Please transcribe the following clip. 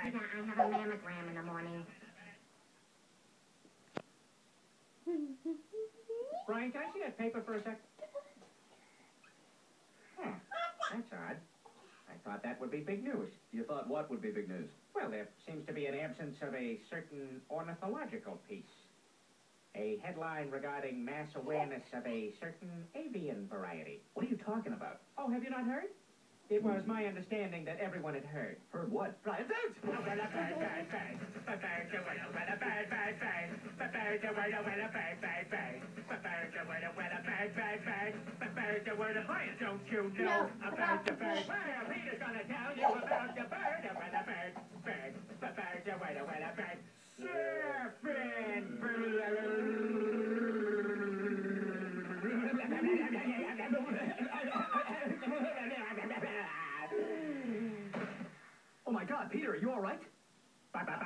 Yeah, I have a mammogram in the morning. Brian, can I see that paper for a sec? Huh, that's odd. I thought that would be big news. You thought what would be big news? Well, there seems to be an absence of a certain ornithological piece. A headline regarding mass awareness of a certain avian variety. What are you talking about? Oh, have you not heard? It was my understanding that everyone had heard. Heard what? Brian, thanks! Oh, well, a bird, bird, bird, bird. A bird, a well, a bird, bird, bird. A bird, a well, a bird, bird, bird. A bird, a well, a bird, bird, bird. A bird, a well, a Brian, don't you know about the bird? Well, Peter's gonna tell you about the bird, a well, a bird, bird. A bird, a well, a bird. Surfing Oh my God, Peter, are you all right? Papa